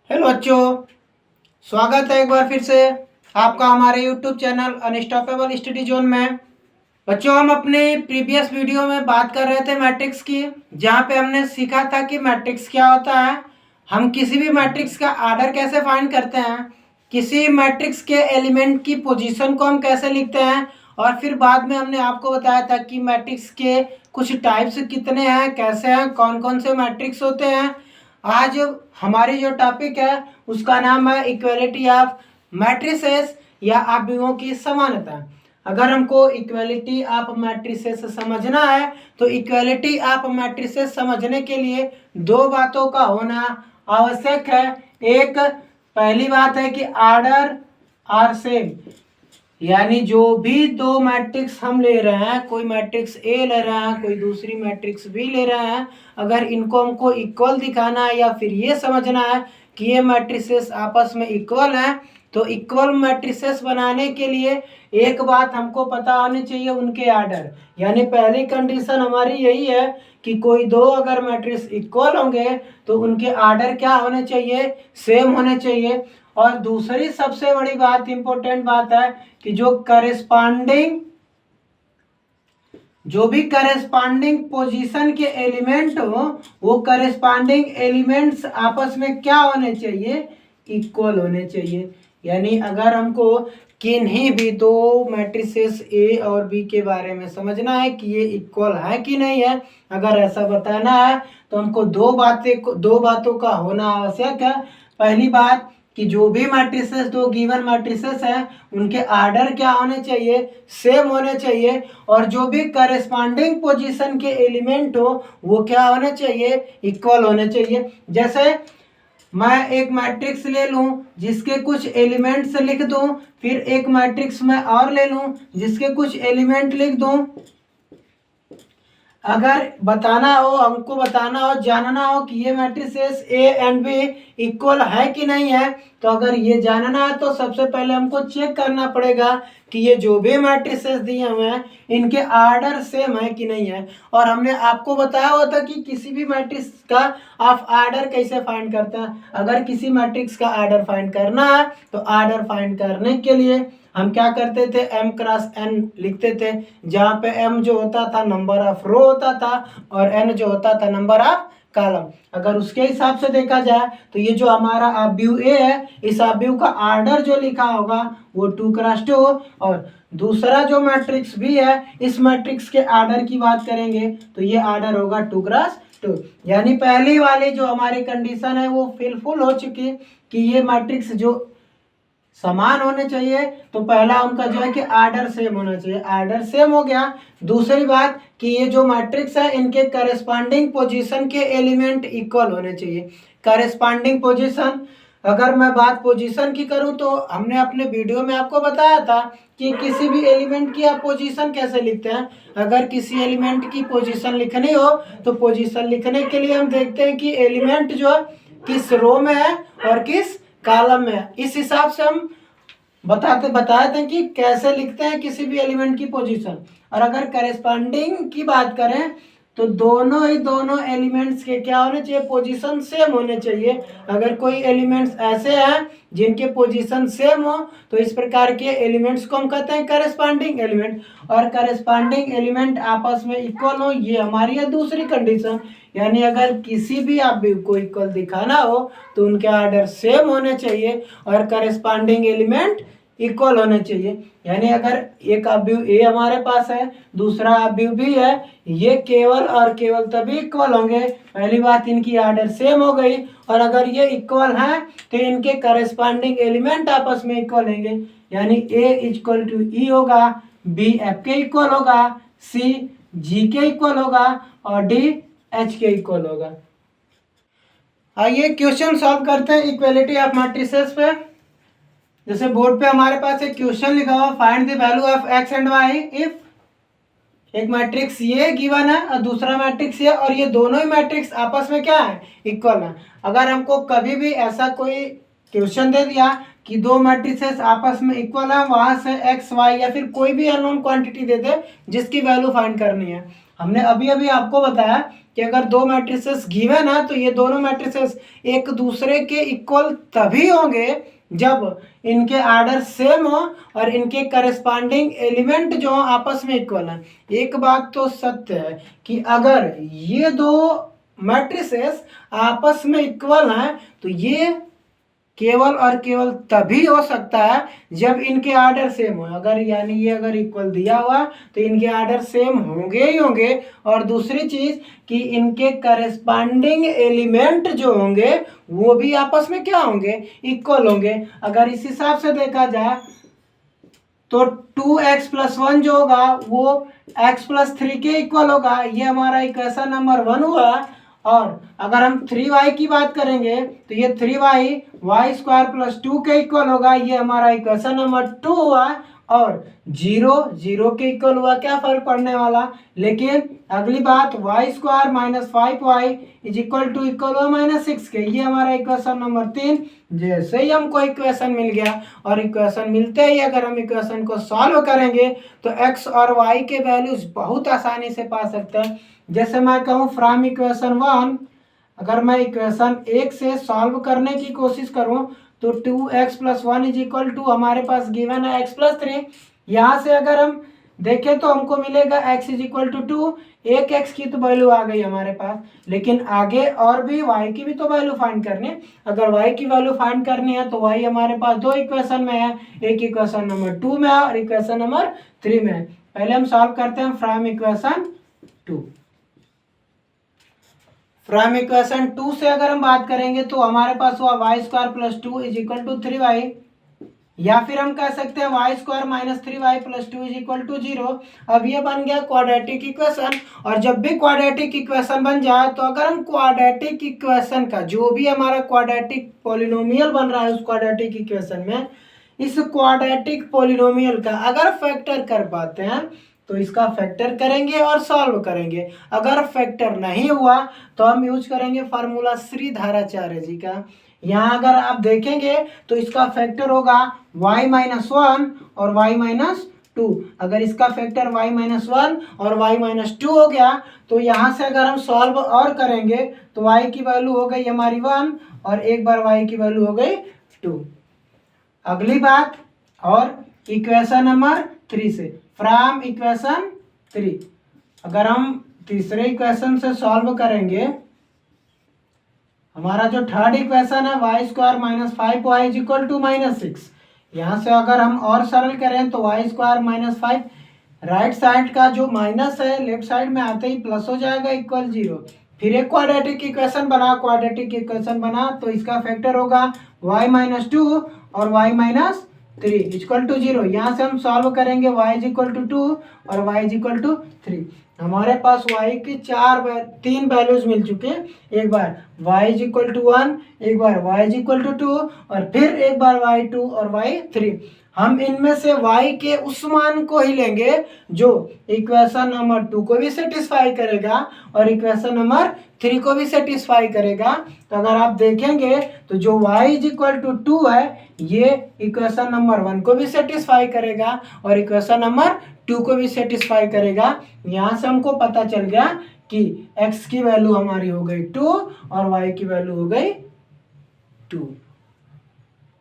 Hello बच्चों, स्वागत है एक बार फिर से आपका हमारे YouTube channel unstoppable study zone में। बच्चों, हम अपने प्रीवियस वीडियो में बात कर रहे थे मैट्रिक्स की, जहाँ पे हमने सीखा था कि मैट्रिक्स क्या होता है, हम किसी भी मैट्रिक्स का आर्डर कैसे फाइंड करते हैं, किसी मैट्रिक्स के एलिमेंट की पोजीशन को हम कैसे लिखते हैं, और फिर बाद में हमने आपको बताया था कि मैट्रिक्स के कुछ टाइप्स कितने हैं, कैसे हैं, कौन कौन से मैट्रिक्स होते हैं। आज हमारी जो टॉपिक है उसका नाम है इक्वलिटी ऑफ मैट्रिसेस या आव्यूहों की समानता। अगर हमको इक्वलिटी ऑफ मैट्रिसेस समझना है तो इक्वलिटी ऑफ मैट्रिसेस समझने के लिए दो बातों का होना आवश्यक है। एक पहली बात है कि आर्डर आर सेम, यानी जो भी दो मैट्रिक्स हम ले रहे हैं, कोई मैट्रिक्स ए ले रहे हैं, कोई दूसरी मैट्रिक्स बी ले रहे हैं, अगर इनको हमको इक्वल दिखाना है या फिर ये समझना है कि ये मैट्रिसेस आपस में इक्वल हैं, तो इक्वल मैट्रिसेस बनाने के लिए एक बात हमको पता होनी चाहिए, उनके आर्डर। यानी पहली कंडीशन हमारी यही है कि कोई दो अगर मैट्रिक्स इक्वल होंगे तो उनके आर्डर क्या होने चाहिए, सेम होने चाहिए। और दूसरी सबसे बड़ी बात, इंपॉर्टेंट बात है कि जो भी करेस्पॉन्डिंग पोजीशन के एलिमेंट हो, वो करेस्पॉन्डिंग एलिमेंट्स आपस में क्या होने चाहिए, इक्वल होने चाहिए। यानी अगर हमको किन्हीं भी दो मैट्रिसेस ए और बी के बारे में समझना है कि ये इक्वल है कि नहीं है, अगर ऐसा बताना है तो हमको दो बातों का होना आवश्यक है। पहली बात कि जो भी मैट्रिसेस, दो गिवन मैट्रिसेस हैं, उनके आर्डर क्या होने चाहिए, सेम होने चाहिए। और जो भी करेस्पॉन्डिंग पोजीशन के एलिमेंट हो वो क्या होने चाहिए, इक्वल होने चाहिए। जैसे मैं एक मैट्रिक्स ले लूं जिसके कुछ एलिमेंट्स लिख दूं, फिर एक मैट्रिक्स मैं और ले लूं जिसके कुछ एलिमेंट लिख दूं। अगर हमको बताना हो, जानना हो कि ये matrices A and B equal है कि नहीं है, तो अगर ये जानना है तो सबसे पहले हमको चेक करना पड़ेगा कि ये जो भी मैट्रिसेस दिए हुए हैं इनके आर्डर सेम है कि नहीं है। और हमने आपको बताया हुआ था कि किसी भी मैट्रिक्स का आप आर्डर कैसे फाइंड करते हैं। अगर किसी मैट्रिक्स का आर्डर फाइंड करना है तो आर्डर फाइंड करने के लिए हम क्या करते थे, m क्रॉस n लिखते थे, जहाँ पे m जो होता था नंबर ऑफ रो होता था और n जो होता था नंबर ऑफ कॉलम। अगर उसके हिसाब से देखा जाए तो ये जो हमारा आव्यूह A है, इस आव्यूह का आर्डर जो लिखा होगा वो 2 क्रॉस 2। और दूसरा जो मैट्रिक्स भी है, इस मैट्रिक्स के आर्डर की बात करेंगे तो ये आर्डर होगा 2 क्रॉस 2। यानी पहली वाली जो हमारी कंडीशन है वो फुलफिल हो चुकी कि ये मैट्रिक्स जो समान होने चाहिए, तो पहला उनका जो है कि आर्डर सेम होना चाहिए, आर्डर सेम हो गया। दूसरी बात कि ये जो मैट्रिक्स है इनके करेस्पॉन्डिंग पोजीशन के एलिमेंट इक्वल होने चाहिए। करेस्पॉन्डिंग पोजीशन, अगर मैं बात पोजीशन की करूं तो हमने अपने वीडियो में आपको बताया था कि किसी भी एलिमेंट की आप पोजीशन कैसे लिखते हैं। अगर किसी एलिमेंट की पोजीशन लिखनी हो तो पोजीशन लिखने के लिए हम देखते हैं कि एलिमेंट जो है किस रो में है और किस कॉलम में है। इस हिसाब से हम बताए थे कि कैसे लिखते हैं किसी भी एलिमेंट की पोजीशन। और अगर करेस्पॉन्डिंग की बात करें तो दोनों एलिमेंट्स के क्या होने चाहिए, पोजीशन सेम होने चाहिए। अगर कोई एलिमेंट्स ऐसे हैं जिनके पोजीशन सेम हो तो इस प्रकार के एलिमेंट्स को हम कहते हैं करेस्पॉन्डिंग एलिमेंट। और करेस्पॉन्डिंग एलिमेंट आपस में इक्वल हो, ये हमारी है दूसरी कंडीशन। यानी अगर किसी भी आव्यूह को इक्वल दिखाना हो तो उनके आर्डर सेम होने चाहिए और करेस्पॉन्डिंग एलिमेंट इक्वल होने चाहिए। यानी अगर एक आव्यूह ए हमारे पास है, दूसरा आव्यूह बी है, ये केवल और केवल तभी इक्वल होंगे, पहली बात इनकी आर्डर सेम हो गई, और अगर ये इक्वल हैं तो इनके करेस्पॉन्डिंग एलिमेंट आपस में इक्वल होंगे। यानी ए इक्वल टू ई होगा, बी एफ के इक्वल होगा, सी जी के इक्वल होगा और डी एच के इक्वल होगा। आइए क्वेश्चन सॉल्व करते हैं इक्वलिटी ऑफ मैट्रिसेस पे। जैसे बोर्ड पे हमारे पास एक क्वेश्चन लिखा हुआ, find the value of X and Y if एक मैट्रिक्स ये गिवन है और दूसरा मैट्रिक्स ये, और ये दोनों ही मैट्रिक्स आपस में क्या है, इक्वल है। अगर हमको कभी भी ऐसा कोई क्वेश्चन दे दिया कि दो मैट्रिसेस आपस में इक्वल है, वहां से एक्स वाई या फिर कोई भी अननोन क्वांटिटी दे दे जिसकी वैल्यू फाइंड करनी है। हमने अभी अभी आपको बताया कि अगर दो मैट्रिसेस गिवन है तो ये दोनों मैट्रिसेस एक दूसरे के इक्वल तभी होंगे जब इनके आर्डर सेम हो और इनके करस्पॉन्डिंग एलिमेंट जो आपस में इक्वल हैं। एक बात तो सत्य है कि अगर ये दो मैट्रिसेस आपस में इक्वल हैं तो ये केवल और केवल तभी हो सकता है जब इनके आर्डर सेम हो। अगर यानी ये अगर इक्वल दिया हुआ तो इनके आर्डर सेम होंगे ही होंगे, और दूसरी चीज कि इनके करस्पॉन्डिंग एलिमेंट जो होंगे वो भी आपस में क्या होंगे, इक्वल होंगे। अगर इस हिसाब से देखा जाए तो 2x+1 जो होगा वो x+3 के इक्वल होगा, ये हमारा इक्वेशन नंबर 1 हुआ। और अगर हम 3y की बात करेंगे तो ये 3y y² + 2 के इक्वल होगा, ये हमारा इक्वेशन नंबर 2 हुआ। और 0 0 के इक्वल हुआ, क्या फर्क पड़ने वाला। लेकिन अगली बात y² - 5y इक्वल हुआ -6 के, ये हमारा इक्वेशन नंबर 3। जैसे ही हमको इक्वेशन मिल गया और इक्वेशन मिलते ही अगर हम इक्वेशन को सॉल्व करेंगे तो x और y के वैल्यूज बहुत आसानी से पा सकते हैं। जैसे मैं कहूँ फ्रॉम इक्वेशन 1, अगर मैं इक्वेशन 1 से सॉल्व करने की कोशिश करूँ तो 2x+1 = हमारे पास गिवन है x+3। यहाँ से अगर हम देखें तो हमको मिलेगा x = 2। एक x की तो वैल्यू आ गई हमारे पास, लेकिन आगे और भी y की भी तो वैल्यू फाइंड करनी है। अगर y की वैल्यू फाइंड करनी है तो y हमारे पास दो इक्वेशन में है, एक इक्वेशन नंबर 2 में है और इक्वेशन नंबर 3 में है। पहले हम सॉल्व करते हैं फ्रॉम इक्वेशन 2। फ्रॉम इक्वेशन 2 से अगर हम बात करेंगे तो हमारे पास हुआ y² + 2 = 3y, या फिर हम कह सकते हैं y² - 3y + 2 = 0। अब ये बन गया क्वाड्रेटिक इक्वेशन। और जब भी क्वाड्रेटिक इक्वेशन बन जाए तो अगर हम क्वाड्रेटिक इक्वेशन का जो भी हमारा क्वाड्रेटिक पॉलिनोमियल बन रहा है उस क्वाड्रेटिक इक्वेशन में, इस क्वाड्रेटिक पॉलिनोमियल का अगर फैक्टर कर पाते हैं तो इसका फैक्टर करेंगे और सॉल्व करेंगे। अगर फैक्टर नहीं हुआ तो हम यूज करेंगे फार्मूला श्रीधराचार्य जी का। यहाँ अगर आप देखेंगे तो इसका फैक्टर होगा y - 1 और y - 2। अगर इसका फैक्टर y - 1 और y - 2 हो गया तो यहाँ से अगर हम सॉल्व और करेंगे तो y की वैल्यू हो गई हमारी 1 और एक बार y की वैल्यू हो गई 2। अगली बात, और इक्वेशन नंबर 3 से फ्रॉम इक्वेशन 3 अगर हम तीसरे इक्वेशन से सॉल्व करेंगे, हमारा जो थर्ड इक्वेशन है y² - 5y = -6। यहाँ से अगर हम और सरल करें तो y² - 5, राइट साइड का जो माइनस है लेफ्ट साइड में आते ही प्लस हो जाएगा इक्वल 0। फिर एक क्वाड्रेटिक इक्वेशन बना तो इसका फैक्टर होगा y - 2 और y - 3 = 0। यहाँ से हम सॉल्व करेंगे y = 2 और y = 3। हमारे पास y की 3 वैल्यूज मिल चुके हैं। एक बार y = 1, एक बार y = 2 और फिर एक बार y2 और y3। हम इनमें से y के उस मान को ही लेंगे जो इक्वेशन नंबर 2 को भी सेटिस्फाई करेगा और इक्वेशन नंबर 3 को भी सेटिस्फाई करेगा। तो अगर आप देखेंगे तो जो y = 2 है ये इक्वेशन नंबर 1 को भी सेटिस्फाई करेगा और इक्वेशन नंबर 2 को भी सेटिस्फाई करेगा। यहाँ से हमको पता चल गया कि x की वैल्यू हमारी हो गई 2 और y की वैल्यू हो गई 2।